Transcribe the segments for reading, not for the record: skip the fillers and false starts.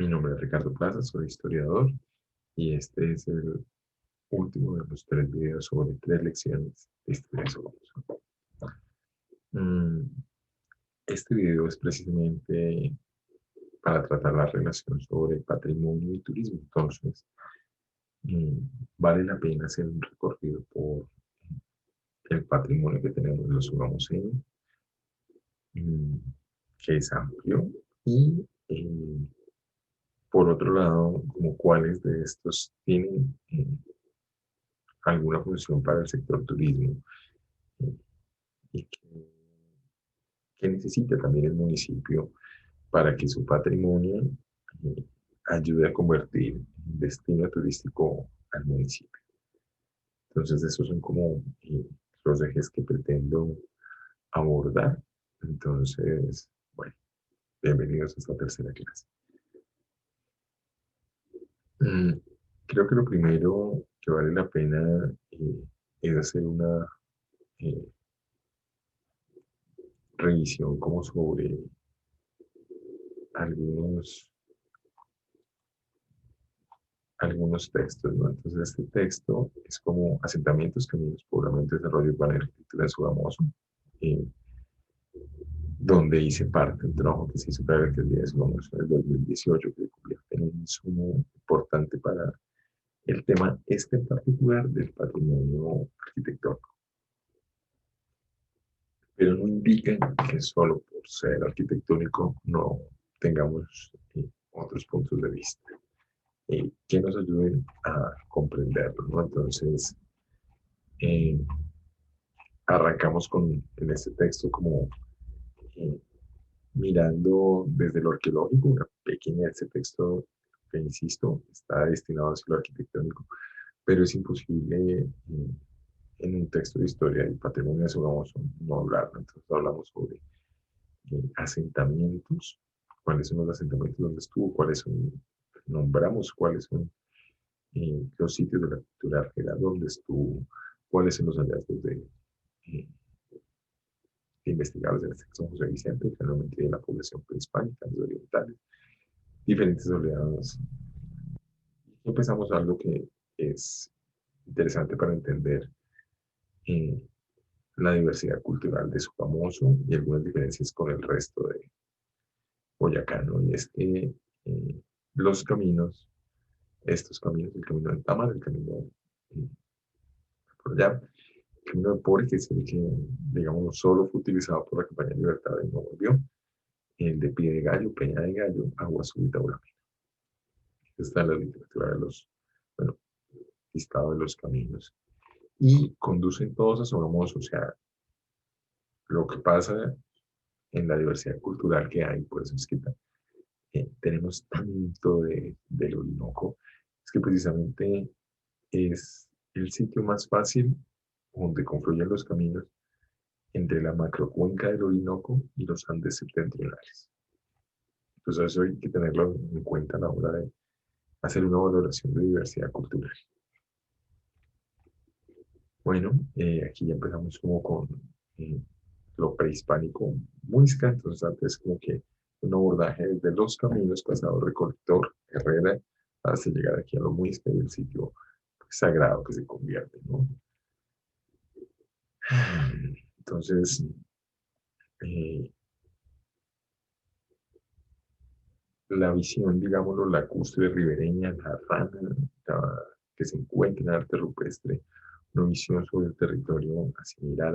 Mi nombre es Ricardo Plaza, soy historiador y este es el último de los 3 videos sobre 3 lecciones de historia sobre Sogamoso. Este video es precisamente para tratar la relación sobre patrimonio y turismo. Entonces, mm, vale la pena hacer un recorrido por el patrimonio que tenemos en los sogamoseños, mm, que es amplio, y por otro lado, como cuáles de estos tienen alguna función para el sector turismo eh, y que necesita también el municipio para que su patrimonio eh, ayude a convertir en destino turístico al municipio. Entonces, esos son como los ejes que pretendo abordar. Entonces, bueno, bienvenidos a esta tercera clase. Mm, Creo que lo primero que vale la pena es hacer una eh, revisión como sobre algunos, algunos textos, ¿no? Entonces, este texto es como asentamientos, caminos, poblamiento, desarrollo urbano y arquitectura de Sogamoso, eh, donde hice parte del trabajo que se hizo para la alcaldía de Sogamoso en el 2018, que se convierte en un insumo importante para el tema este en particular del patrimonio arquitectónico. Pero no indica que solo por ser arquitectónico no tengamos otros puntos de vista que nos ayuden a comprenderlo, ¿no? Entonces, eh, arrancamos en este texto como eh, mirando desde lo arqueológico, una pequeña, este texto que insisto, está destinado a lo arquitectónico, pero es imposible en un texto de historia y patrimonio, eso vamos a no hablarlo. Entonces hablamos sobre asentamientos, cuáles son los asentamientos donde estuvo, cuáles son, nombramos cuáles son los sitios de la cultura arquera donde estuvo, cuáles son los hallazgos eh, de investigadores, en este caso José Vicente, generalmente de la población prehispánica, los orientales, diferentes oleadas. Y empezamos algo que es interesante para entender eh, la diversidad cultural de Sogamoso y algunas diferencias con el resto de Boyacá, ¿no? Y es que los caminos, estos caminos, el camino del Támara, el camino por allá, el camino del Pobre, que es el que, digamos, solo fue utilizado por la Compañía de Libertad y no volvió, el de Pie de Gallo, Peña de Gallo, Agua Azul y Tauramena. Está en la literatura de los, bueno, listado de los caminos. Y conducen todos a Sogamoso, o sea, lo que pasa en la diversidad cultural que hay, por eso es que tenemos tanto del Orinoco, es que precisamente es el sitio más fácil donde confluyen los caminos entre la macrocuenca del Orinoco y los Andes septentrionales. Entonces eso hay que tenerlo en cuenta a la hora de hacer una valoración de diversidad cultural. Bueno, aquí ya empezamos como con eh, lo prehispánico muisca, entonces antes como que un abordaje desde los caminos pasado recolector, Herrera, hasta llegar aquí a lo muisca y el sitio sagrado que se convierte, ¿no? Entonces, eh, la visión, digámoslo, lacustre ribereña, la rana, que se encuentra en arte rupestre, una visión sobre el territorio similar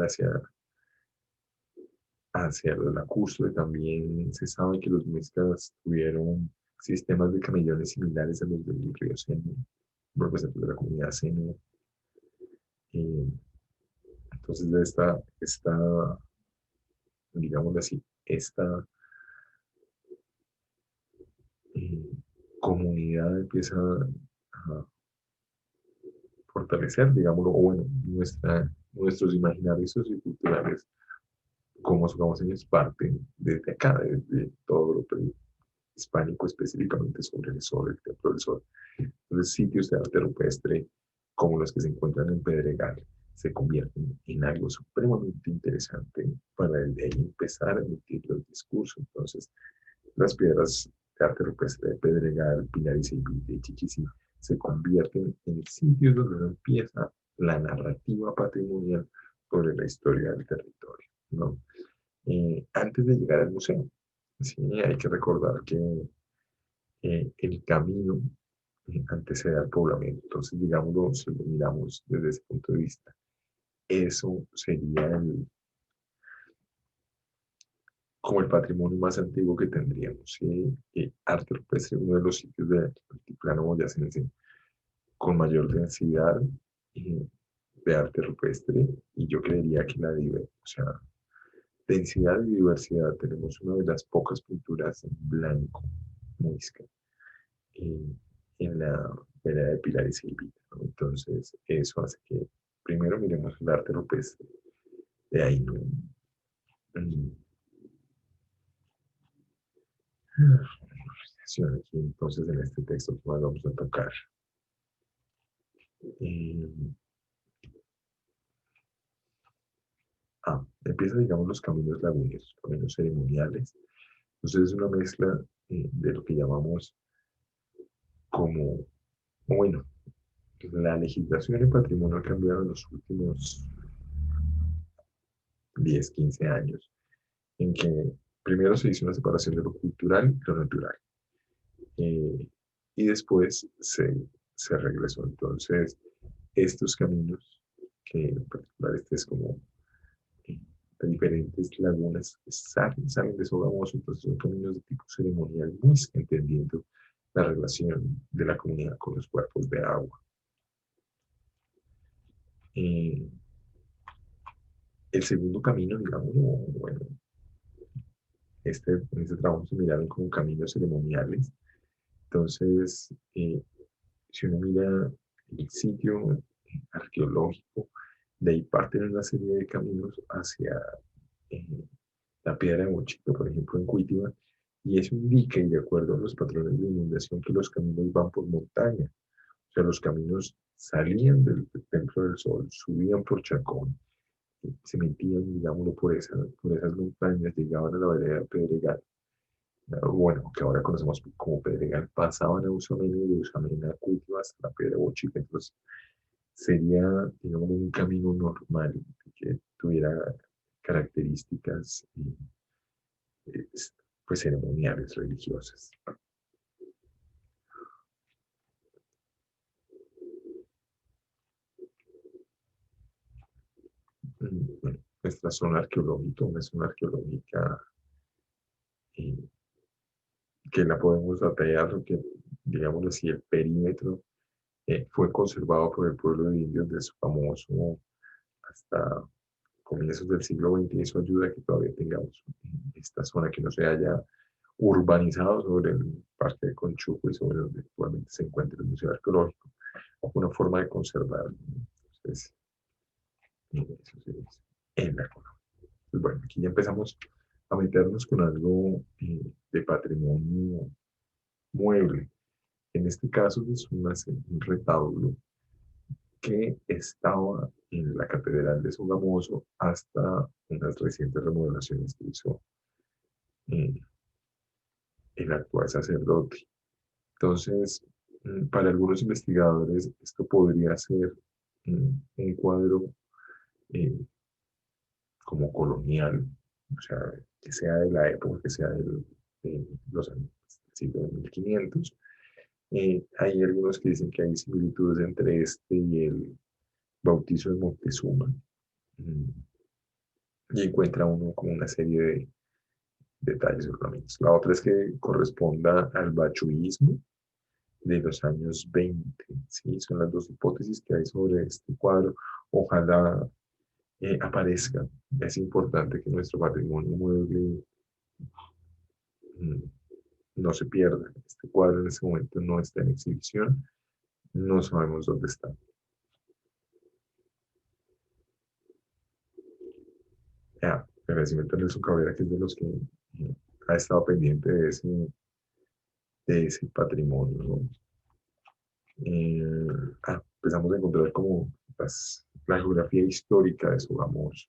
hacia lo lacustre. También se sabe que los muiscas tuvieron sistemas de camellones similares a los del río Sena, representantes de la comunidad Sena. Eh, entonces, de digámoslo así, esta eh, comunidad empieza a fortalecer, digámoslo, o bueno, nuestros imaginarios socioculturales como somos ellos parte desde acá, desde todo lo hispánico, específicamente sobre el sol, el templo del sol. Entonces, sitios de arte rupestre como los que se encuentran en Pedregal se convierten en algo supremamente interesante para de ahí empezar a emitir los discursos. Entonces, las piedras arte rupestre de Pedregal, Pilar y Ceibite y Chichicín se convierten en sitios donde uno empieza la narrativa patrimonial sobre la historia del territorio, ¿no? Antes de llegar al museo, sí, hay que recordar que el camino antecede al poblamiento. Entonces, digámoslo, si lo miramos desde ese punto de vista, eso sería como el patrimonio más antiguo que tendríamos. ¿Sí? Arte rupestre es uno de los sitios del altiplano boyacense con mayor densidad eh, de arte rupestre, y yo creería que o sea, densidad y diversidad. Tenemos una de las pocas pinturas en blanco, muisca, eh, en la vereda de Pilar y Silvita, ¿no? Entonces, eso hace que primero miremos el arte rupestre. De ahí no. Mm, aquí, entonces, en este texto que vamos a tocar. Eh, Empieza, digamos, los caminos laguneros, los caminos ceremoniales. Entonces, es una mezcla de lo que llamamos como, bueno, la legislación en patrimonio ha cambiado en los últimos 10, 15 años, en que primero se hizo una separación de lo cultural y lo natural, eh, y después se regresó. Entonces, estos caminos, que en particular este es como eh, de diferentes lagunas que salen de Sogamoso, entonces son caminos de tipo ceremonial, muy entendiendo la relación de la comunidad con los cuerpos de agua. Eh, el segundo camino, digamos, bueno, en este trabajo se miraron como caminos ceremoniales. Entonces, si uno mira el sitio arqueológico, de ahí parten una serie de caminos hacia eh, la piedra de Mochito, por ejemplo, en Cuitiba, y eso indica, y de acuerdo a los patrones de inundación, que los caminos van por montaña. O sea, los caminos salían del Templo del Sol, subían por Chacón, se metían, digámoslo, por esas montañas, llegaban a la vereda de Pedregal, bueno, que ahora conocemos como Pedregal, pasaban a Usamena y de Usamena a Cuitiba hasta la piedra Bochica. Entonces, sería, digamos, un camino normal que tuviera características pues ceremoniales, religiosas. Bueno, nuestra zona arqueológica, una zona arqueológica eh, que la podemos detallar, que digamos así, el perímetro fue conservado por el pueblo de indios de su famoso hasta comienzos del siglo XX, y eso ayuda a que todavía tengamos esta zona que no se haya urbanizado sobre el Parque de Conchuco y sobre donde actualmente se encuentra el Museo Arqueológico, una forma de conservar. Entonces, eso se dice en la Colombia. Pues bueno, aquí ya empezamos a meternos con algo de patrimonio mueble. En este caso es un retablo que estaba en la Catedral de Sogamoso hasta unas recientes remodelaciones que hizo eh, el actual sacerdote. Entonces, para algunos investigadores, esto podría ser un cuadro eh, como colonial, o sea, que sea de la época, que sea de los años del siglo de 1500. Hay algunos que dicen que hay similitudes entre este y el bautizo de Moctezuma, mm, y encuentra uno como una serie de detalles orgánicos. La otra es que corresponda al bachuismo de los años 20. ¿Sí? Son las dos hipótesis que hay sobre este cuadro. Ojalá aparezca. Es importante que nuestro patrimonio mueble mm, no se pierda. Este cuadro en este momento no está en exhibición, no sabemos dónde está. Agradecimiento a Nelson Cabrera, que es de los que ha estado pendiente de ese patrimonio, ¿no? Empezamos a encontrar como la geografía histórica de Sogamoso,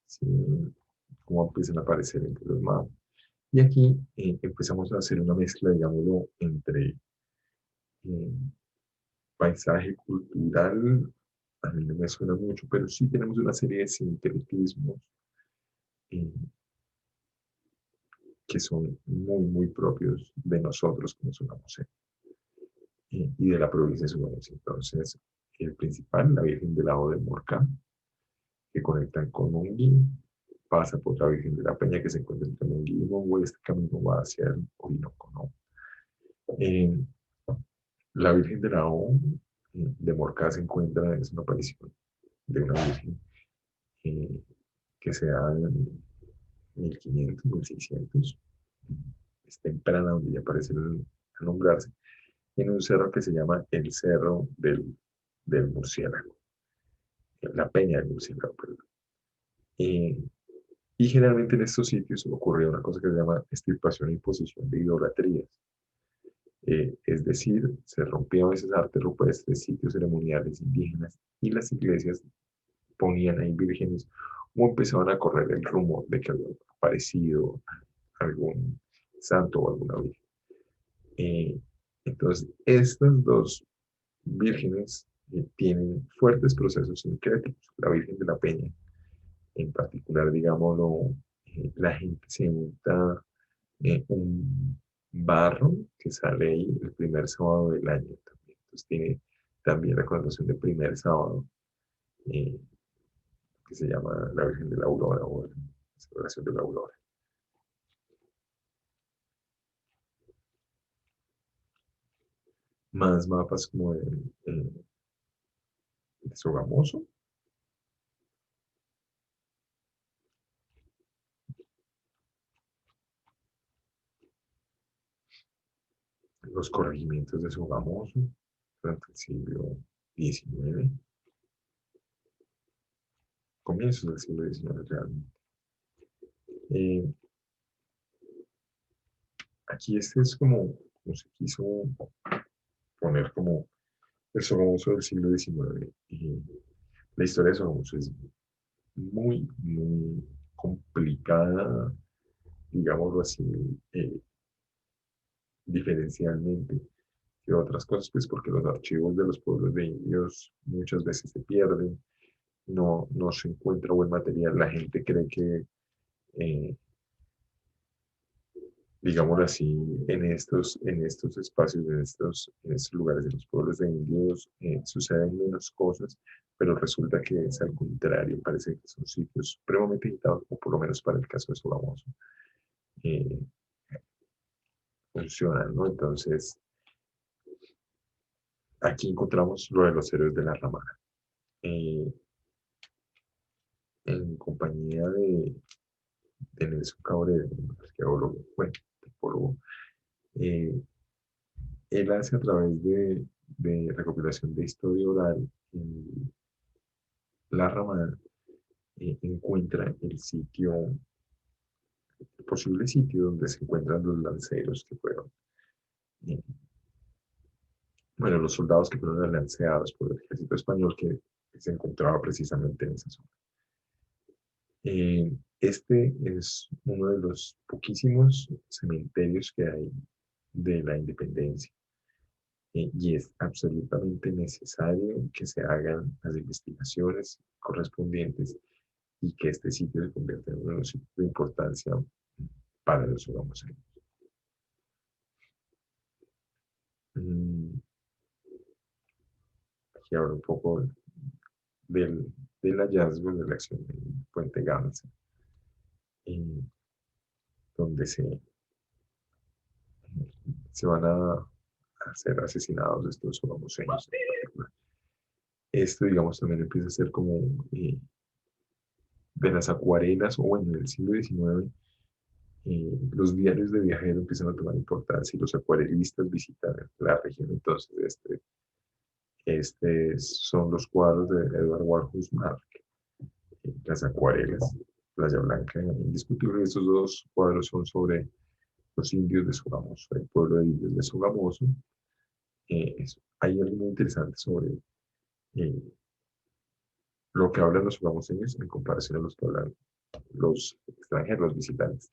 ¿sí? Cómo empiezan a aparecer entre los mapas. Y aquí empezamos a hacer una mezcla, digámoslo, entre eh, paisaje cultural, a mí no me suena mucho, pero sí tenemos una serie de sincretismos eh, que son muy, muy propios de nosotros como Sogamoso y de la provincia de Sogamoso. Entonces, el principal, la Virgen de la O de Morca, que conectan con Monguín, pasa por la Virgen de la Peña que se encuentra entre Monguín y Monguí, este camino va hacia el Orinoco, ¿no? Eh, la Virgen de la O de Morca se encuentra, es una aparición de una Virgen eh, que se da en 1500, 1600, es temprana donde ya aparece a nombrarse, en un cerro que se llama el Cerro del Murciélago, la Peña del Murciélago, perdón. Eh, y generalmente en estos sitios ocurría una cosa que se llama extirpación e imposición de idolatrías. Es decir, se rompían esas artes rupestres, sitios ceremoniales indígenas y las iglesias ponían ahí vírgenes o empezaban a correr el rumor de que había aparecido algún santo o alguna virgen. Eh, entonces, estas dos vírgenes tienen fuertes procesos sincréticos. La Virgen de la Peña, en particular, digámoslo, la gente se unta un barro que sale ahí el primer sábado del año también. Entonces tiene también la connotación de primer sábado, eh, que se llama la Virgen de la Aurora o la celebración de la Aurora. Más mapas como de Sogamoso, los corregimientos de Sogamoso durante el siglo XIX, comienzos del siglo XIX realmente. Eh, aquí este es como se quiso poner como el Sogamoso del siglo XIX. Y la historia de Sogamoso es muy, muy complicada, digámoslo así, eh, diferencialmente que otras cosas, pues porque los archivos de los pueblos de indios muchas veces se pierden, no se encuentra buen material, la gente cree que eh, digámoslo así, en estos espacios, en estos lugares, en los pueblos de indios, suceden menos cosas, pero resulta que es al contrario, parece que son sitios supremamente agitados, o por lo menos para el caso de Sogamoso, eh, funcionan, ¿no? Entonces, aquí encontramos lo de los héroes de la Ramada. Eh, en compañía de Nelson Cabrera, un arqueólogo, bueno, antropólogo, eh, él hace a través de recopilación de historia oral la Ramada, encuentra el posible sitio donde se encuentran los lanceros que fueron, eh, bueno, los soldados que fueron lanceados por el ejército español que se encontraba precisamente en esa zona. Este es uno de los poquísimos cementerios que hay de la independencia y es absolutamente necesario que se hagan las investigaciones correspondientes y que este sitio se convierta en uno de los sitios de importancia para los ciudadanos. Mm, Aquí hablo un poco del hallazgo de la acción en Puente Gamsa, donde se van a ser asesinados estos sogamoseños en particular. Esto, digamos, también empieza a ser como de las acuarelas, o bueno, en el siglo XIX, los diarios de viajero empiezan a tomar importancia y los acuarelistas visitan la región. Entonces, son los cuadros de Edward Warhouse Mark, las acuarelas, Playa Blanca, indiscutible. Estos dos cuadros son sobre los indios de Sogamoso, el pueblo de indios de Sogamoso. Hay algo muy interesante sobre eh, lo que hablan los sogamoseños en comparación a los que hablan los extranjeros, los visitantes.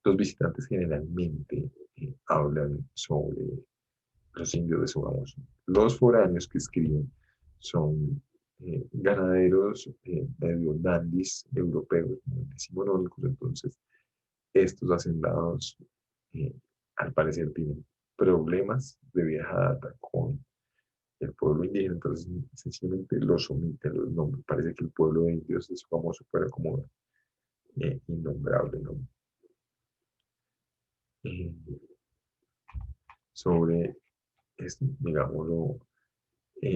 Los visitantes generalmente hablan sobre los indios de Sogamoso. Los foráneos que escriben son ganaderos medio dandis europeos, muy decimonónicos, entonces estos hacendados eh, al parecer tienen problemas de vieja data con el pueblo indígena, entonces sencillamente los omiten los nombres. Parece que el pueblo de indios de Sogamoso fuera como innombrable, ¿no? Eh, sobre esto, digámoslo,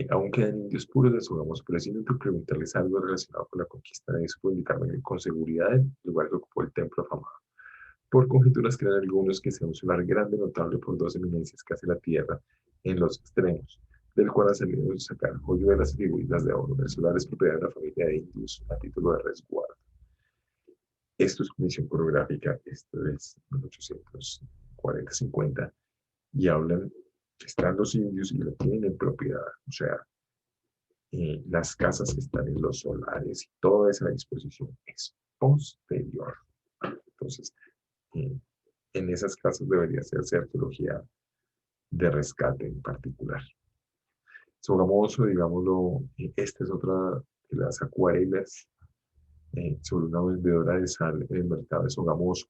aún quedan indios puros de Sogamoso, pero si no te preguntarles algo relacionado con la conquista de eso, puedo indicarme con seguridad el lugar que ocupó el templo afamado. Por conjeturas creen algunos que sea un solar grande, notable por dos eminencias que hace la tierra en los extremos, del cual han salido sacar joyuelas y figuritas de oro. El solar es propiedad de la familia de indios a título de resguardo. Esto es comisión coreográfica, esto es 1840-50, y hablan, están los indios y lo tienen en propiedad, o sea, las casas están en los solares y toda esa disposición es posterior. Entonces, eh, en esas casas debería hacerse arqueología de rescate en particular. Sogamoso, digámoslo, esta es otra de las acuarelas sobre una vendedora de sal en el mercado de Sogamoso.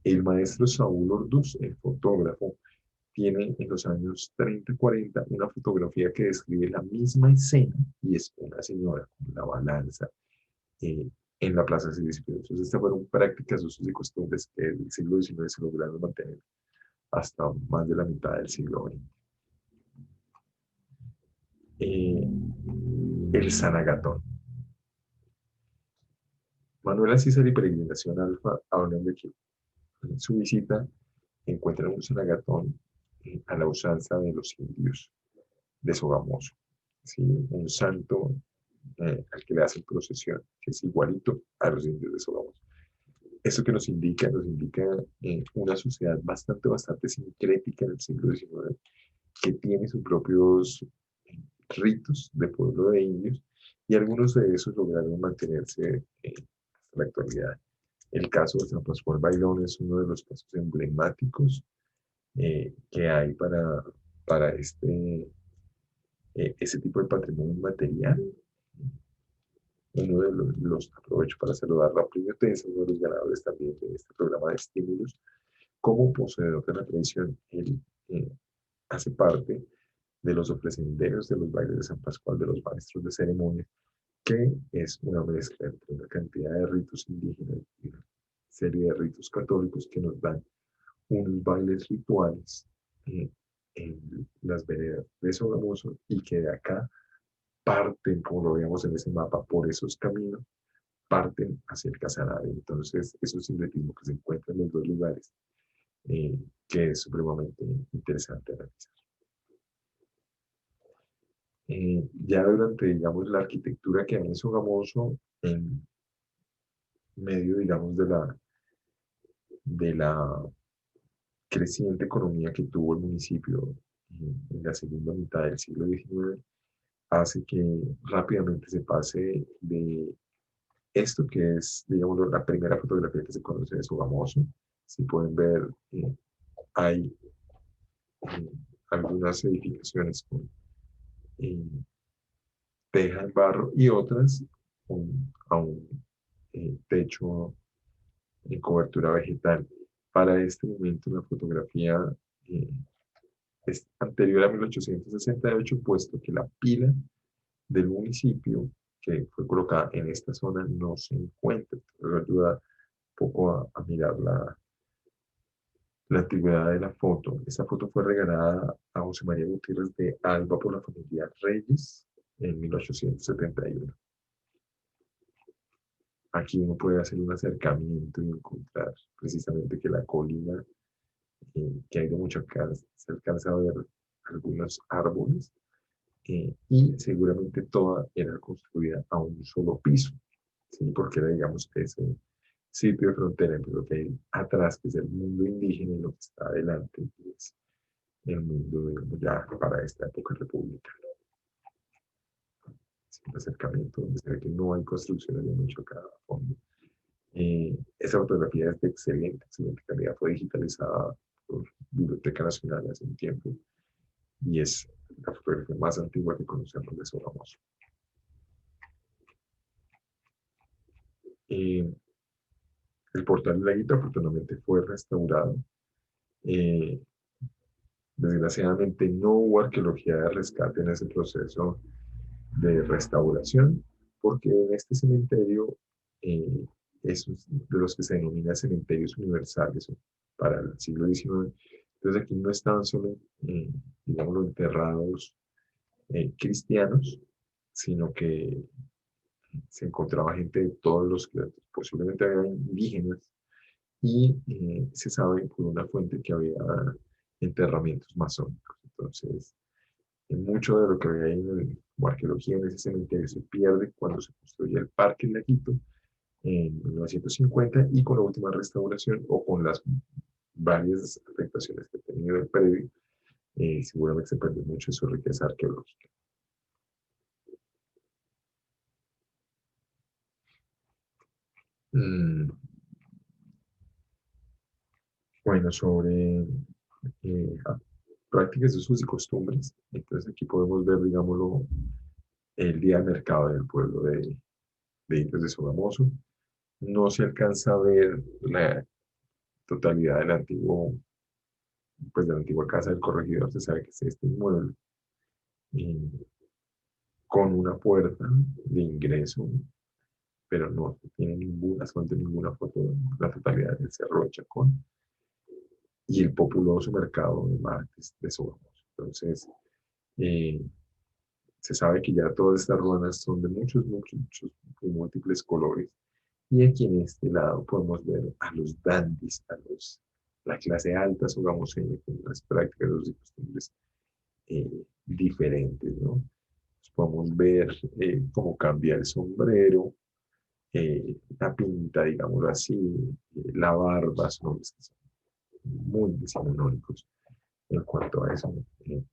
El maestro Saúl Orduz, el fotógrafo, tiene en los años 30-40 una fotografía que describe la misma escena y es una señora con la balanza eh, en la Plaza de Disciplina. Entonces, estas fueron prácticas, usos y costumbres que el siglo XIX se lograron mantener hasta más de la mitad del siglo XX. El Zanagatón. Manuela César y Peregrinación Alfa hablan de que en su visita encuentran un Zanagatón a la usanza de los indios de Sogamoso, ¿sí? Un santo al que le hacen procesión, que es igualito a los indios de Sogamoso. Eso que nos indica una sociedad bastante sincrética en el siglo XIX, que tiene sus propios ritos de pueblo de indios, y algunos de esos lograron mantenerse hasta la actualidad. El caso de San Pascual Bailón es uno de los casos emblemáticos que hay para ese tipo de patrimonio inmaterial. Uno de los aprovecho para saludar a Plinio Tensa, uno de los ganadores también de este programa de estímulos. Como poseedor de la tradición, él hace parte de los ofrenderos de los bailes de San Pascual, de los maestros de ceremonia, que es una mezcla entre una cantidad de ritos indígenas y una serie de ritos católicos que nos dan unos bailes rituales en las veredas de Sogamoso y que de acá parten, como lo veíamos en ese mapa, por esos caminos, parten hacia el Casanare. Entonces, eso es sincretismo que se encuentra en los dos lugares, que es supremamente interesante analizar. Ya durante, digamos, la arquitectura que hay en Sogamoso, en medio, digamos, de la creciente economía que tuvo el municipio en la segunda mitad del siglo XIX, hace que rápidamente se pase de esto que es, digamos, la primera fotografía que se conoce de Sogamoso. Si pueden ver, hay eh, algunas edificaciones con eh, teja en barro y otras a un techo en cobertura vegetal. Para este momento la fotografía eh, es anterior a 1868, puesto que la pila del municipio que fue colocada en esta zona no se encuentra. Entonces ayuda un poco a mirar la antigüedad de la foto. Esta foto fue regalada a José María Gutiérrez de Alba por la familia Reyes en 1871. Aquí uno puede hacer un acercamiento y encontrar precisamente que la colina que hay de mucho acá se alcanza a ver algunos árboles y seguramente toda era construida a un solo piso, ¿sí? Porque era, digamos, ese sitio de frontera entre lo que hay atrás, que es el mundo indígena, y lo que está adelante, que es el mundo, digamos, ya para esta época republicana. Es un acercamiento donde se ve que no hay construcciones de mucho acá a fondo. Esa fotografía es de excelente, excelente calidad. Fue digitalizada por Biblioteca Nacional hace un tiempo y es la fotografía más antigua que conocemos de Sogamoso. Eh, el portal de la Guita afortunadamente fue restaurado. Eh, Desgraciadamente no hubo arqueología de rescate en ese proceso de restauración, porque en este cementerio eh, es de los que se denomina cementerios universales para el siglo XIX. Entonces aquí no estaban solo, digámoslo, enterrados cristianos, sino que se encontraba gente de todos los que posiblemente había indígenas y se sabe por una fuente que había enterramientos masónicos. Entonces, mucho de lo que había ahí como arqueología en ese cementerio se pierde cuando se construye el Parque en Laquito en 1950 y con la última restauración o con las varias afectaciones que ha tenido el predio, seguramente se perdió mucho de su riqueza arqueológica. Mm, bueno, sobre prácticas de usos y costumbres, entonces aquí podemos ver, digámoslo, el día de mercado del pueblo de Indios de Sogamoso. No se alcanza a ver la totalidad del antiguo, pues de la antigua casa del corregidor. Se sabe que es este inmueble eh, con una puerta de ingreso, pero no tiene ninguna, no tiene ninguna foto de la totalidad del Cerro de Chacón y el populoso mercado de martes de Sogamoso. Entonces, eh, se sabe que ya todas estas ruanas son de muchos, muchos, muchos y múltiples colores. Y aquí en este lado podemos ver a los dandis, la clase alta sogamoseña con unas prácticas y costumbres diferentes, ¿no? Pues podemos ver cómo cambia el sombrero, la pinta, digámoslo así, la barba, son hombres que son muy decimonónicos en cuanto a eso,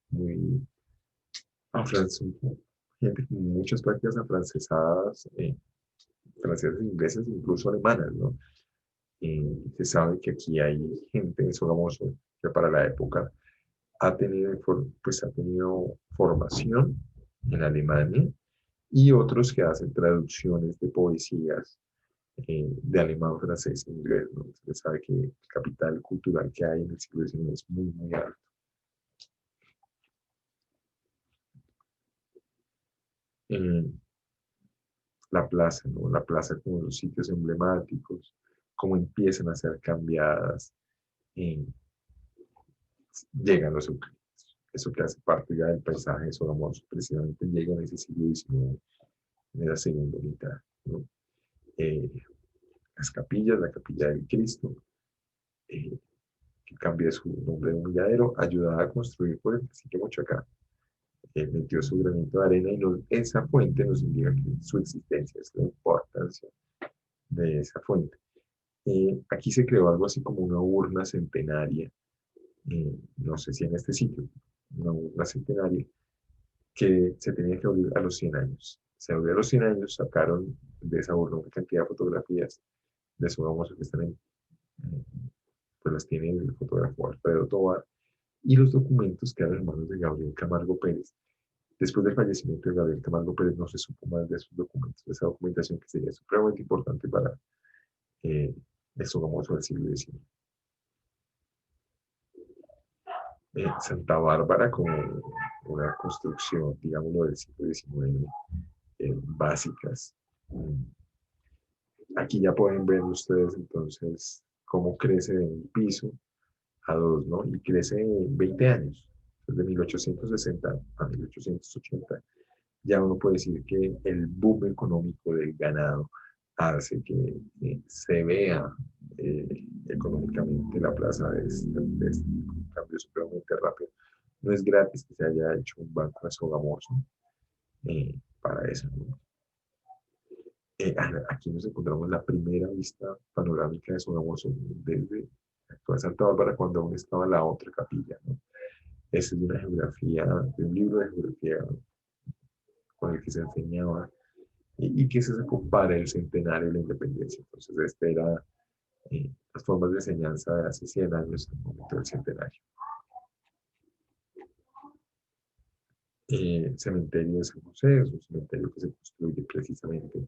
muy gente con muchas prácticas afrancesadas, francesas, inglesas, incluso alemanas, ¿no? Se sabe que aquí hay gente en Sogamoso que para la época pues, ha tenido formación en Alemania y otros que hacen traducciones de poesías de alemán, francés e inglés, ¿no? Se sabe que el capital cultural que hay en el siglo XIX es muy, muy alto. Eh, la plaza, ¿no? La plaza como los sitios emblemáticos, cómo empiezan a ser cambiadas, eh, llegan los eucaliptos. Eso que hace parte ya del paisaje de Sogamoso, precisamente llega en ese siglo XIX, en la segunda mitad, ¿no? Eh, las capillas, la capilla del Cristo, eh, que cambia su nombre de humilladero, ayudada a construir por el cacique Mochacá, metió su granito de arena y esa fuente nos indica que su existencia es la importancia de esa fuente. Aquí se creó algo así como una urna centenaria, no sé si en este sitio, una urna centenaria, que se tenía que abrir a los 100 años. Se abrió a los 100 años, sacaron de esa urna una cantidad de fotografías de su famoso que están pues las tiene el fotógrafo Alfredo Tovar, y los documentos quedan en manos de Gabriel Camargo Pérez. Después del fallecimiento de Gabriel Camargo Pérez no se supo más de esos documentos, de esa documentación que sería supremamente importante para el famoso del siglo XIX. Santa Bárbara como una construcción, digámoslo, del siglo XIX, básicas. Aquí ya pueden ver ustedes entonces cómo crece de un piso a dos, ¿no? Y crece en 20 años, desde 1860 a 1880. Ya uno puede decir que el boom económico del ganado hace que se vea económicamente la plaza de este cambio supremamente rápido. No es gratis que se haya hecho un banco de Sogamoso para eso, ¿no? Aquí nos encontramos la primera vista panorámica de Sogamoso desde actual Santa Bárbara cuando aún estaba la otra capilla, ¿no? Esa es de un libro de geografía con el que se enseñaba y que se sacó para el centenario de la independencia. Entonces, este era las formas de enseñanza de hace 100 años en el momento del centenario. Cementerio de San José es un cementerio que se construye precisamente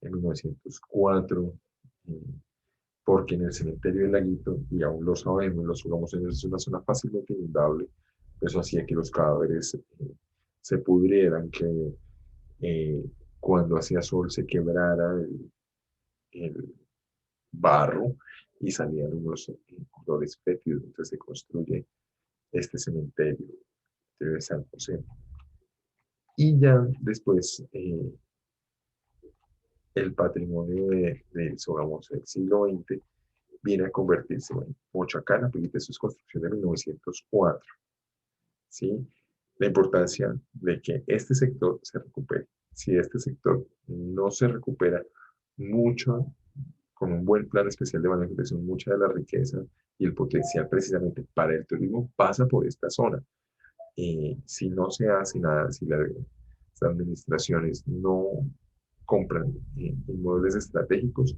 en 1904, eh, porque en el cementerio de Laguito, y aún lo sabemos, los jugamos en es una zona fácilmente inundable, eso hacía que los cadáveres se pudrieran, que eh, cuando hacía sol se quebrara el barro y salían unos olores fétidos, entonces se construye este cementerio de San José. Y ya después el patrimonio de Sogamoso del siglo XX viene a convertirse en Mochacana, porque eso es construcción de 1904. ¿Sí? La importancia de que este sector se recupere. Si este sector no se recupera, mucho, con un buen plan especial de manejo, mucha de la riqueza y el potencial precisamente para el turismo pasa por esta zona. Si no se hace nada, si las administraciones no compran inmuebles estratégicos,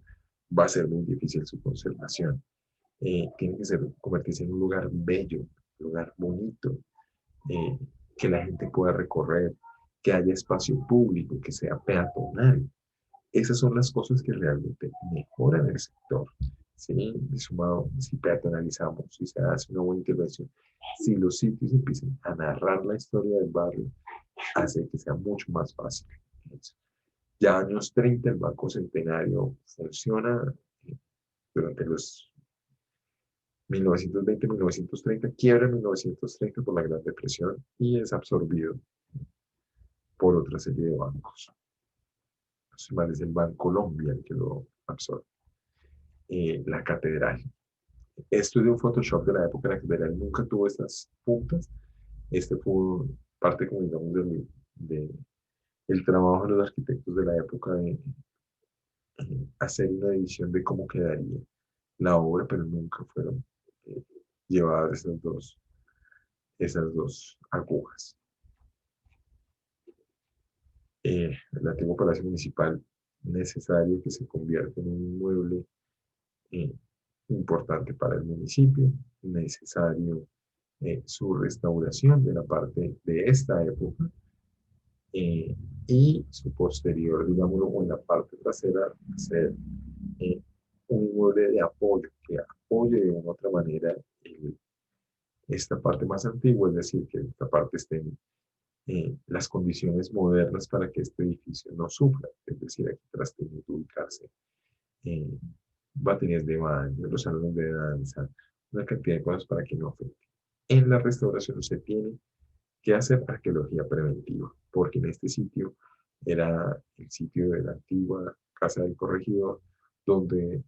va a ser muy difícil su conservación. Tiene que convertirse en un lugar bello, un lugar bonito, eh, que la gente pueda recorrer, que haya espacio público, que sea peatonal. Esas son las cosas que realmente mejoran el sector. ¿Sí? Sumado, si peatonalizamos, si se hace una buena intervención, si los sitios empiezan a narrar la historia del barrio, hace que sea mucho más fácil. Ya años 30 el Banco Centenario funciona durante los 1920-1930, quiebra en 1930 por la Gran Depresión y es absorbido por otra serie de bancos. Es el Banco Colombia el que lo absorbe. La catedral. Esto es de un Photoshop de la época. La catedral nunca tuvo estas puntas. Este fue parte, como digamos, del trabajo de los arquitectos de la época de hacer una edición de cómo quedaría la obra, pero nunca fueron eh, llevadas esas dos agujas. El antiguo Palacio Municipal, necesario que se convierta en un inmueble eh, importante para el municipio, necesario su restauración de la parte de esta época eh, y su posterior, digámoslo, o en la parte trasera, hacer eh, un inmueble de apoyo, que apoye de una u otra manera esta parte más antigua, es decir, que esta parte esté en las condiciones modernas para que este edificio no sufra, es decir, aquí atrás tiene que ubicarse baterías de baño, los salones de danza, una cantidad de cosas para que no afecte. En la restauración se tiene que hacer arqueología preventiva, porque en este sitio era el sitio de la antigua Casa del Corregidor, donde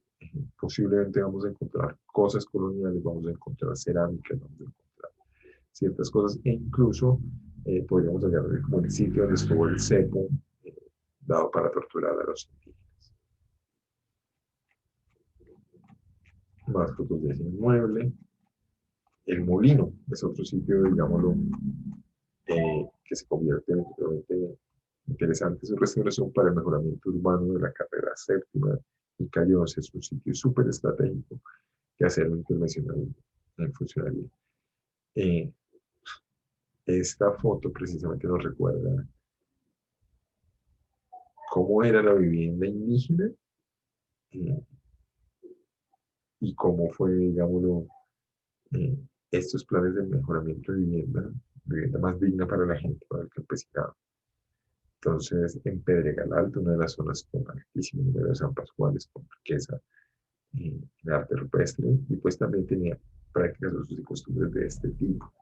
posiblemente vamos a encontrar cosas coloniales, vamos a encontrar cerámicas, vamos a encontrar ciertas cosas, e incluso podríamos hallar como el sitio donde estuvo el cepo eh, dado para torturar a los indígenas. Más fotos de ese inmueble. El molino es otro sitio, digámoslo, que se convierte en interesante su restauración para el mejoramiento urbano de la carrera séptima y calle 11. Es un sitio súper estratégico que hacer una intervención en funcionaría. Eh, esta foto precisamente nos recuerda cómo era la vivienda indígena eh, y cómo fue, digámoslo, eh, estos planes de mejoramiento de vivienda más digna para la gente, para el campesinado. Entonces, en Pedregal Alto, una de las zonas con altísimo número de San Pascuales, con riqueza en arte rupestre, y pues también tenía prácticas, usos y costumbres de este tipo.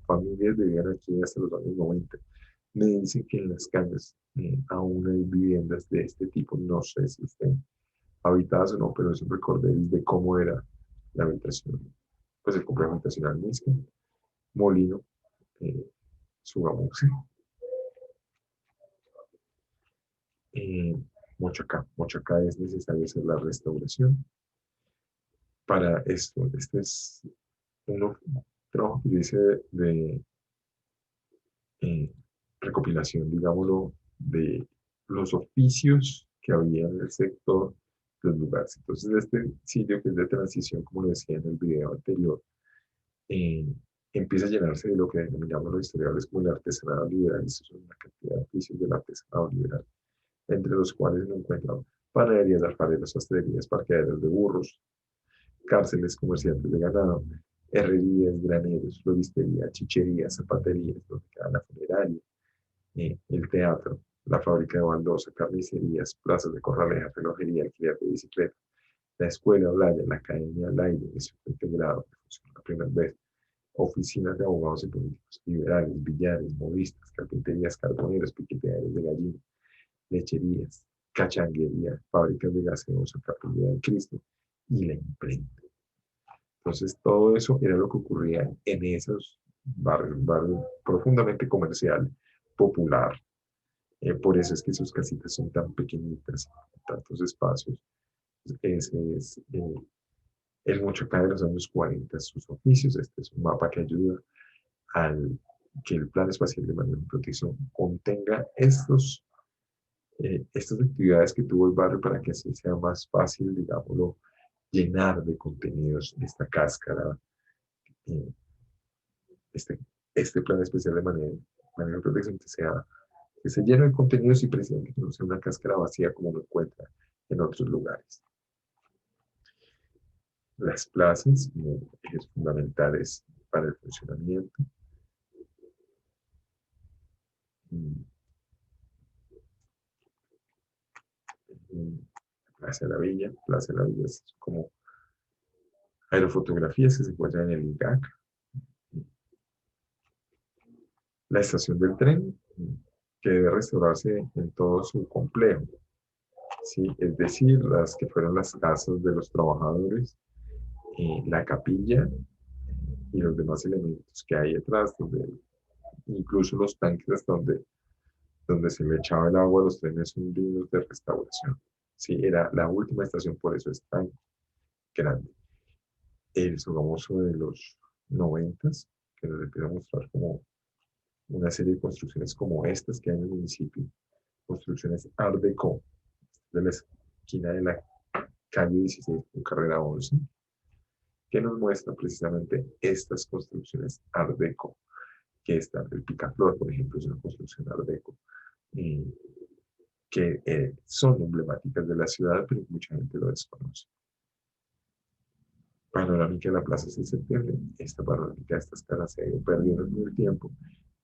Familias vivían aquí hasta los años 90. Me dicen que en las cañas aún hay viviendas de este tipo, no sé si estén habitadas o no, pero es un recorderis de cómo era la habitación, pues el complejo habitacional mismo, molino, eh, Sugamuxi, eh, Mochacá. Mochacá es necesario hacer la restauración para esto. Este es un trabajo que dice de eh, recopilación, digámoslo, de los oficios que había en el sector, los lugares. Entonces, este sitio que es de transición, como lo decía en el video anterior, eh, empieza a llenarse de lo que denominamos los historiadores como el artesanado liberal. Estos son una cantidad de oficios del artesanado liberal, entre los cuales se encuentran panaderías, alfareros, sastrerías, parqueaderos de burros, cárceles, comerciantes de ganado, herrerías, graneros, floristería, chicherías, zapaterías, donde queda la funeraria, el teatro, la fábrica de baldosa, carnicerías, plazas de corraleja, relojería, alquiler de bicicleta, la escuela Blaya, la academia al aire, instituto integrado, que funciona la primera vez, oficinas de abogados y políticos liberales, billares, modistas, carpinterías, carboneros, piqueteadores de gallinas, lecherías, cachanguería, fábricas de gaseosa, capilla del Cristo y la imprenta. Entonces, todo eso era lo que ocurría en esos barrios profundamente comercial, popular. Por eso es que sus casitas son tan pequeñitas, tantos espacios. Ese es el Mochocá de los años 40, sus oficios. Este es un mapa que ayuda al que el Plan Espacial de Manejo y Protección contenga estas actividades que tuvo el barrio para que así sea más fácil, digámoslo, llenar de contenidos esta cáscara, eh, este, este plan especial de manejo y protección que se llene de contenidos y precisamente que no sea una cáscara vacía como lo encuentra en otros lugares. Las plazas como ejes fundamentales para el funcionamiento. Plaza de la Villa es como aerofotografías que se encuentran en el IGAC. La estación del tren, que debe restaurarse en todo su complejo, ¿sí? Es decir, las que fueron las casas de los trabajadores, la capilla y los demás elementos que hay detrás, donde incluso los tanques hasta donde se le echaba el agua a los trenes son dignos de restauración. Sí, era la última estación, por eso es tan grande. El famoso de los 90s, que nos empieza a mostrar como una serie de construcciones como estas que hay en el municipio, construcciones Art Deco, de la esquina de la calle 16 con carrera 11, que nos muestra precisamente estas construcciones Art Deco, que está el Picaflor, por ejemplo, es una construcción Art Deco, que son emblemáticas de la ciudad, pero mucha gente lo desconoce. Panorámica de la Plaza 6 de Septiembre, esta panorámica de estas casas se ha ido perdiendo en el tiempo,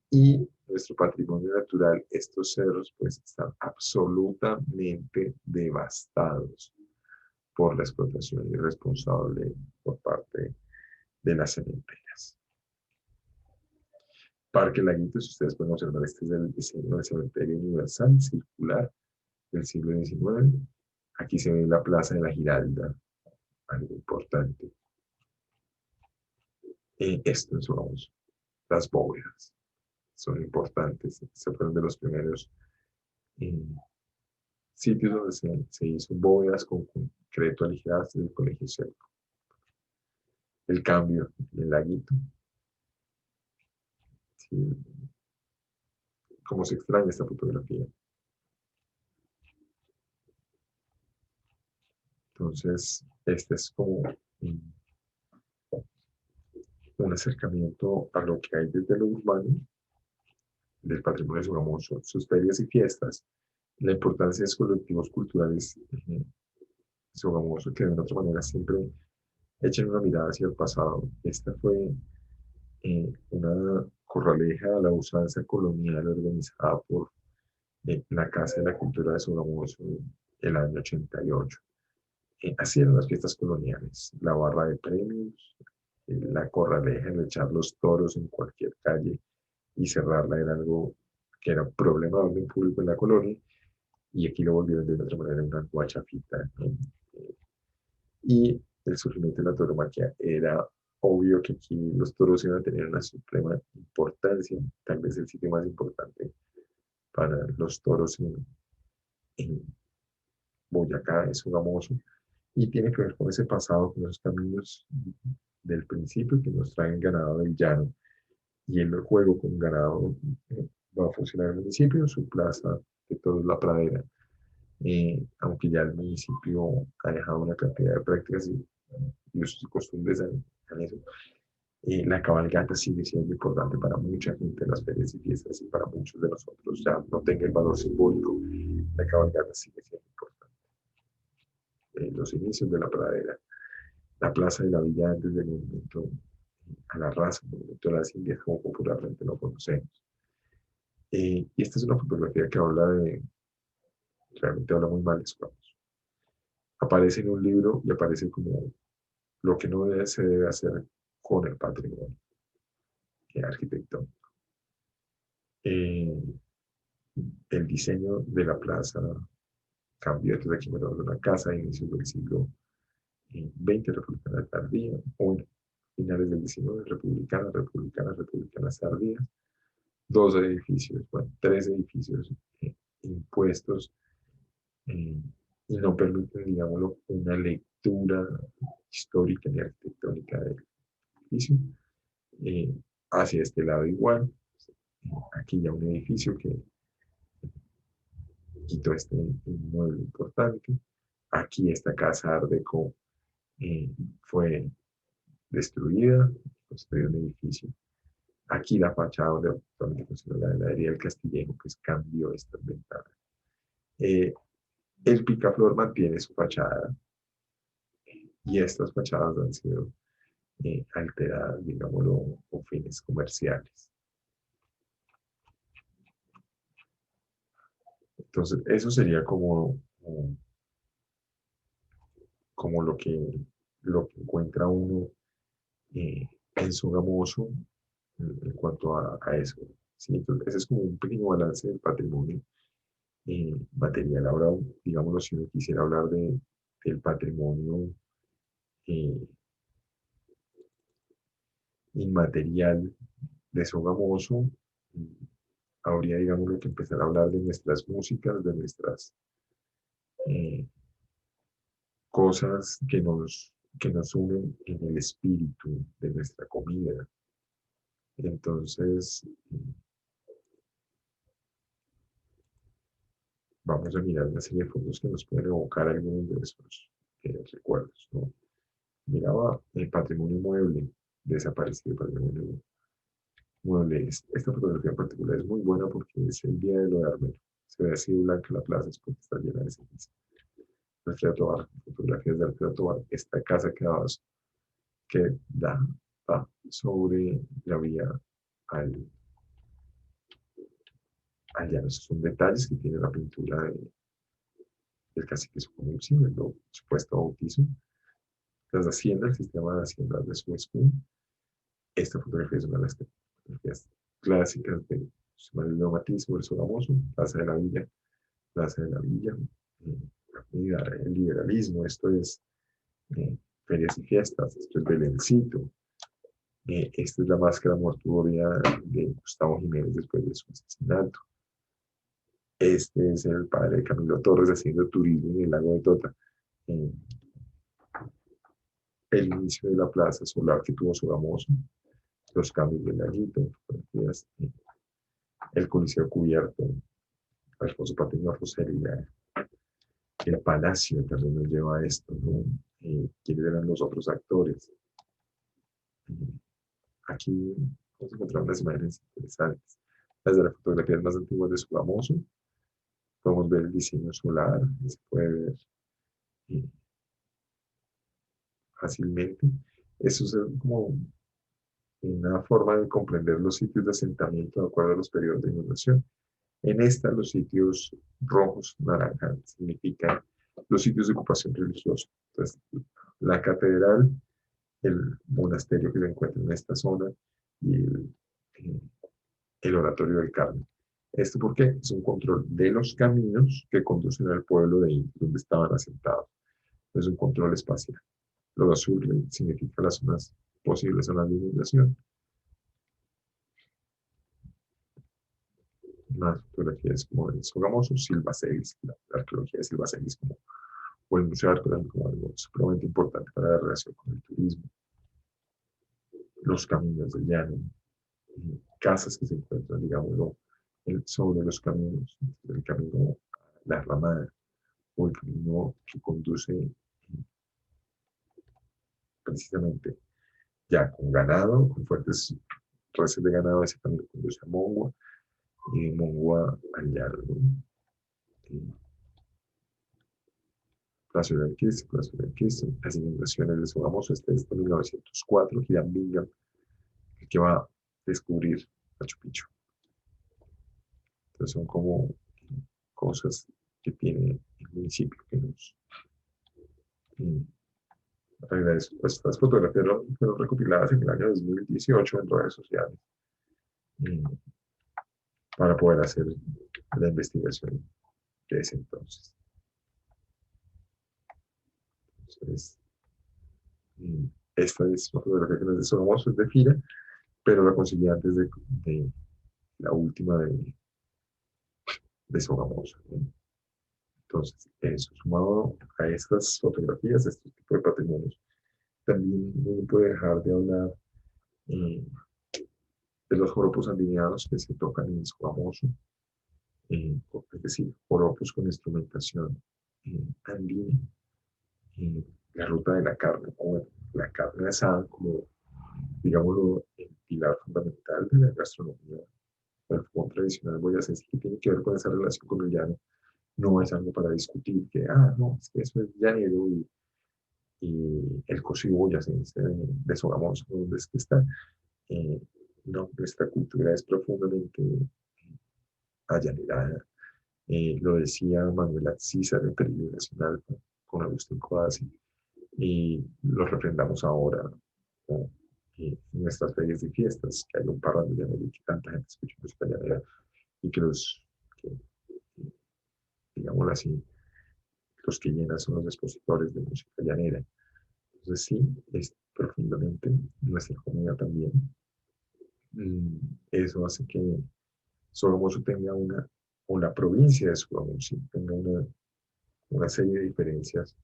y nuestro patrimonio natural, estos cerros, pues están absolutamente devastados por la explotación irresponsable por parte de las cementerias. Parque Laguitos, ustedes pueden observar, este es el diseño del cementerio universal circular del siglo XIX. Aquí se ve la Plaza de la Giralda, algo importante. Esto es, vamos, las bóvedas son importantes. Se fueron de los primeros sitios donde se hizo bóvedas con concreto aligerado del colegio seco. El cambio, el laguito. Sí, cómo se extraña esta fotografía. Entonces, este es como un acercamiento a lo que hay desde lo urbano, del patrimonio sugamoso, sus ferias y fiestas, la importancia de los colectivos culturales sugamoso que de una otra manera siempre echen una mirada hacia el pasado. Esta fue una corraleja a la usanza colonial organizada por la Casa de la Cultura de Sogamoso en el año 88. Así eran las fiestas coloniales, la barra de premios, la corraleja, el echar los toros en cualquier calle y cerrarla era algo que era un problema de orden público en la colonia, y aquí lo volvieron de otra manera una guachafita, ¿no? Y el surgimiento de la tauromaquia era obvio que aquí los toros iban a tener una suprema importancia, tal vez el sitio más importante para los toros en Boyacá, es Sogamoso, y tiene que ver con ese pasado, con esos caminos del principio que nos traen ganado del llano, y el juego con ganado va a funcionar en el municipio, su plaza de todo es la pradera. Aunque ya el municipio ha dejado una cantidad de prácticas y usos y costumbres en eso. La cabalgata sigue siendo importante para mucha gente en las ferias y fiestas y para muchos de nosotros ya no tenga el valor simbólico. La cabalgata sigue siendo importante. Los inicios de la pradera, la plaza de la villa antes del movimiento a la raza, el movimiento de las indias, como popularmente lo conocemos. Y esta es una fotografía que realmente habla muy mal de Escuamos. Aparece en un libro y aparece como lo que no se debe hacer con el patrimonio arquitectónico. El diseño de la plaza cambió, entonces aquí me de una casa a inicios del siglo XX, republicana tardía, o finales del XIX, republicanas tardías, dos edificios, bueno, tres edificios impuestos eh, y no permiten, digámoslo, una lectura histórica ni arquitectónica del edificio. Eh, Hacia este lado igual, aquí ya un edificio que quitó este inmueble importante. Aquí esta casa Art Deco fue destruida, construyó un edificio. Aquí la fachada donde actualmente funciona la heladería del Castillejo, pues cambió estas ventanas. El Picaflor mantiene su fachada y estas fachadas han sido alteradas, digámoslo, con fines comerciales. Entonces, eso sería como lo que encuentra uno en Sogamoso en cuanto a eso. ¿Sí? Entonces, ese es como un pequeño balance del patrimonio material. Ahora, digámoslo, si uno quisiera hablar del patrimonio eh, inmaterial de Sogamoso, habría, digamos, que empezar a hablar de nuestras músicas, de nuestras eh, cosas que nos unen en el espíritu de nuestra comida. Entonces, vamos a mirar una serie de fotos que nos pueden evocar algunos de esos recuerdos, ¿no? Miraba el patrimonio mueble, desaparecido patrimonio mueble. Esta fotografía en particular es muy buena porque es el día de lo de Armero. Se ve así blanca la plaza, es porque está llena de ceniza. Alfredo Tobar, fotografías de Alfredo Tobar. Esta casa que da sobre la vía al, al llano. Esos son detalles que tiene la pintura del cacique Sucumbíos, el supuesto bautizo. Las haciendas, el sistema de haciendas de Suez. Esta fotografía es una de las fotografías clásicas del neomatismo, el Sogamoso, Plaza de la Villa, el liberalismo, esto es eh, ferias y fiestas, esto es Belencito, esta es la máscara mortuoria de Gustavo Jiménez después de su asesinato. Este es el padre de Camilo Torres haciendo turismo en el lago de Tota. Eh, el inicio de la plaza solar que tuvo Sogamoso, los cambios del laguito, el coliseo cubierto, Alfonso Patiño Rosero y el palacio también nos lleva a esto, ¿no? ¿Quiénes eran los otros actores? Aquí vamos a encontrar unas imágenes interesantes. Las de las fotografías más antiguas de Sogamoso. Podemos ver el diseño solar, se puede ver eh, fácilmente. Eso es como una forma de comprender los sitios de asentamiento de acuerdo a los periodos de inundación. En esta, los sitios rojos, naranjas, significan los sitios de ocupación religiosa. Entonces, la catedral, el monasterio que se encuentra en esta zona y el oratorio del Carmen. ¿Esto por qué? Es un control de los caminos que conducen al pueblo de ahí, donde estaban asentados. Es un control espacial. Lo azul significa las zonas posibles zonas de inundación. Más fotografías como el Sogamoso, Silva Celis, la arqueología de Silva Celis, o el Museo de Arte como algo supremamente importante para la relación con el turismo. Los caminos del llano, casas que se encuentran, digámoslo, sobre los caminos, el camino a la ramada o el camino que conduce precisamente ya con ganado, con fuertes razas de ganado, ese camino conduce a Mongua y de Mongua al Yardo. Plaza del Cristo, Plaza del Cristo, las inundaciones de Sogamoso, este es de 1904, Hiram Bingham, el que va a descubrir Machu Picchu. Entonces son como cosas que tiene el municipio que nos agradece. Pues estas fotografías fueron recopiladas en el año 2018 en redes sociales para poder hacer la investigación de ese entonces. Entonces, esta es una fotografía que no es de Sogamoso, es de Fira, pero la conseguí antes de la última de Sogamoso, ¿no? Entonces, eso sumado a estas fotografías, a este tipo de patrimonios, también no puede dejar de hablar eh, de los joropos andinianos que se tocan en Sogamoso, es decir, joropos con instrumentación andina, la ruta de la carne, o bueno, la carne asada como, digámoslo, el pilar fundamental de la gastronomía del fogón tradicional boyacense, que tiene que ver con esa relación con el llano. No es algo para discutir, que, no, es que eso es llanero y el cocido boyacense de Sogamoso, donde es que está. No, nuestra cultura es profundamente allanerada. Lo decía Manuel Axízar en Peligro Nacional con Agustín Codazzi, y lo refrendamos ahora ¿no? En nuestras ferias y fiestas, que hay un par de llanero y que tanta gente escucha música llanera y que, digámoslo así, los que llenan son los expositores de música llanera. Entonces sí, es profundamente nuestra comunidad también. Eso hace que Sogamoso tenga o la provincia de Sogamoso tenga una serie de diferencias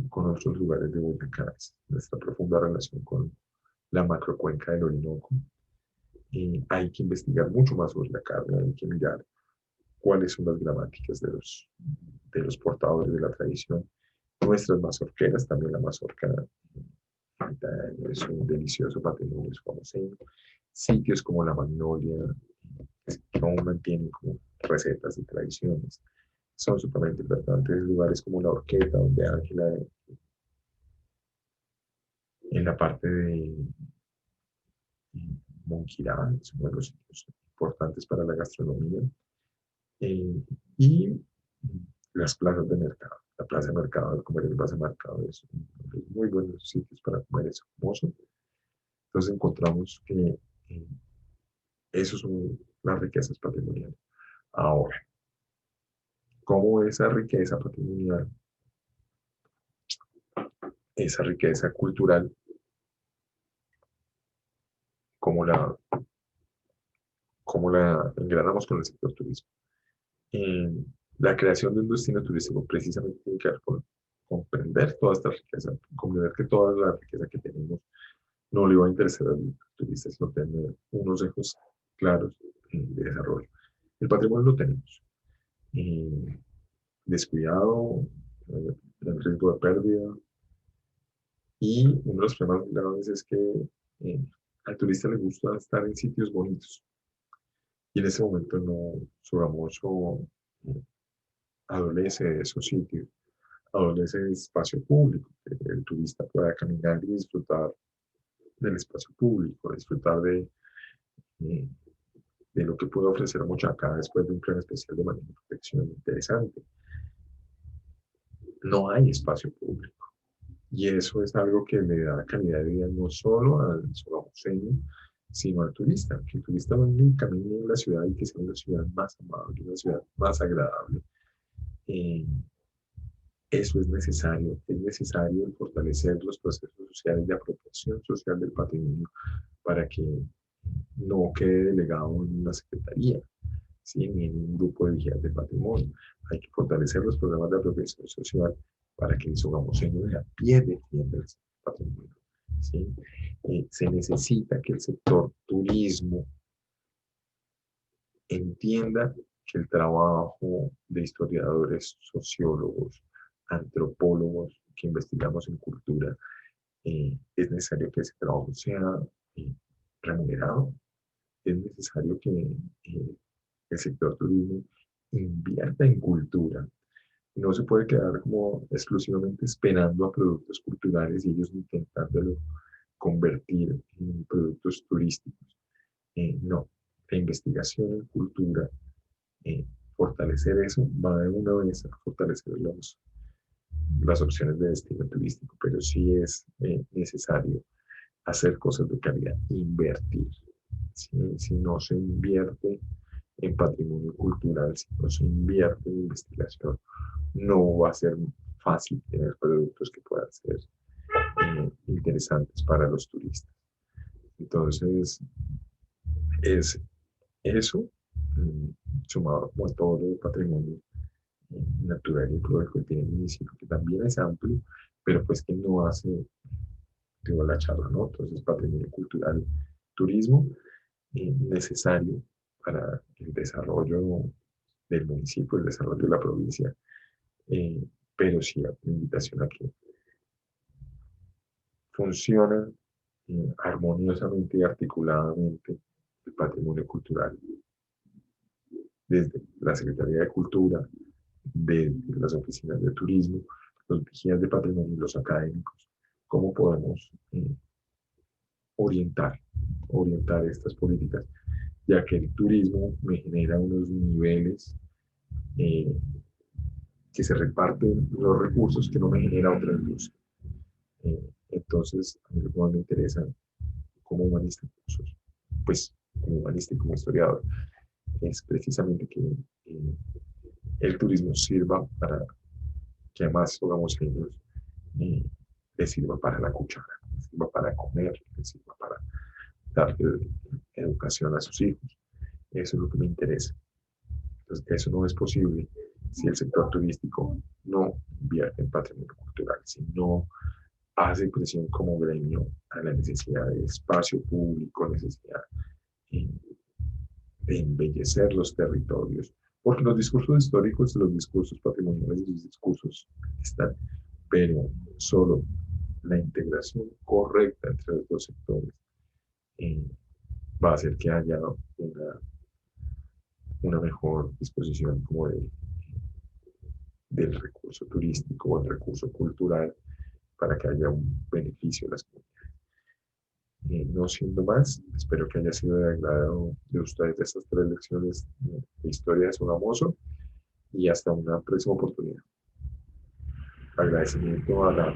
con otros lugares de Boyacá, nuestra profunda relación con la macrocuenca del Orinoco. Hay que investigar mucho más sobre la carne, hay que mirar cuáles son las gramáticas de los portadores de la tradición. Nuestras mazorqueras, también la mazorca es un delicioso patrimonio famoseño. Sitios como la Magnolia, que aún mantienen como recetas y tradiciones, son sumamente importantes. Lugares como la Horqueta, donde Ángela, en la parte de Monquirá, es uno de los sitios importantes para la gastronomía. Y las plazas de mercado. La plaza de mercado, el comer en plaza de mercado es muy buenos sitios para comer, es famoso. Entonces encontramos que eso son las riquezas patrimoniales. Ahora, ¿cómo esa riqueza patrimonial, esa riqueza cultural, cómo la engranamos con el sector turismo? Eh, la creación de un destino turístico precisamente tiene que ver con comprender toda esta riqueza, comprender que toda la riqueza que tenemos no le va a interesar al turista, sino tener unos ejes claros de desarrollo. El patrimonio lo tenemos. Descuidado, en riesgo de pérdida. Y uno de los problemas graves es que al turista le gusta estar en sitios bonitos. Y en ese momento no, Sogamoso adolece de esos sitios, adolece de espacio público, que el turista pueda caminar y disfrutar del espacio público, disfrutar eh, de lo que puede ofrecer Mochacá después de un plan especial de manejo y protección interesante. No hay espacio público. Y eso es algo que le da calidad de vida no solo al sogamoseño, sino al turista. Que el turista vaya en camino en la ciudad y que sea una ciudad más amable, una ciudad más agradable. Eh, Eso es necesario fortalecer los procesos sociales de apropiación social del patrimonio para que no quede delegado en una secretaría, ¿sí? Ni en un grupo de vigilantes del patrimonio. Hay que fortalecer los programas de apropiación social para que el sogamoseño de a pie defienda el patrimonio. ¿Sí? Se necesita que el sector turismo entienda que el trabajo de historiadores, sociólogos, antropólogos que investigamos en cultura, es necesario que ese trabajo sea eh, remunerado, es necesario que el sector turismo invierta en cultura. No se puede quedar como exclusivamente esperando a productos culturales y ellos intentándolo convertir en productos turísticos. No, la investigación en cultura, eh, fortalecer eso, va de una vez a fortalecer las opciones de destino turístico, pero sí es necesario hacer cosas de calidad, invertir. Si no se invierte en patrimonio cultural, si no se invierte en investigación, no va a ser fácil tener productos que puedan ser interesantes para los turistas. Entonces, es eso, mm, sumado como a todo el patrimonio natural y ecológico que tiene el municipio, que también es amplio, pero pues que no hace, digo, la charla, ¿no? Entonces, patrimonio cultural, turismo, necesario para el desarrollo del municipio, el desarrollo de la provincia, eh, pero sí, la invitación a que funcionen armoniosamente y articuladamente el patrimonio cultural desde la Secretaría de Cultura, desde las oficinas de turismo, los vigías de patrimonio y los académicos, cómo podemos orientar, orientar estas políticas, ya que el turismo me genera unos niveles eh, que se reparten los recursos que no me genera otra industria. Entonces, a mí lo que más me interesa como humanista, pues como humanista y como historiador, es precisamente que el turismo sirva para que además hagamos niños, eh, les sirva para la cuchara, les sirva para comer, les sirva para darle educación a sus hijos. Eso es lo que me interesa. Entonces, eso no es posible si el sector turístico no invierte en patrimonio cultural, si no hace presión como gremio a la necesidad de espacio público, necesidad eh, de embellecer los territorios, porque los discursos históricos, los discursos patrimoniales, los discursos están, pero solo la integración correcta entre los dos sectores eh, va a hacer que haya una mejor disposición como del recurso turístico o el recurso cultural para que haya un beneficio a las comunidades. No siendo más, espero que haya sido de agrado de ustedes de estas tres lecciones de historia de Sogamoso y hasta una próxima oportunidad. Agradecimiento a la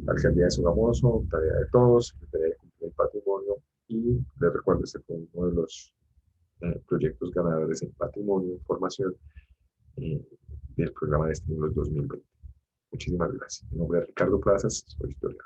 Alcaldía de Sogamoso, Tarea de Todos, Secretaría de Cultura y Patrimonio y les recuerdo este fue uno de los proyectos ganadores en Patrimonio e Información eh, del programa de estímulos 2020. Muchísimas gracias. Mi nombre es Ricardo Plazas, soy historiador.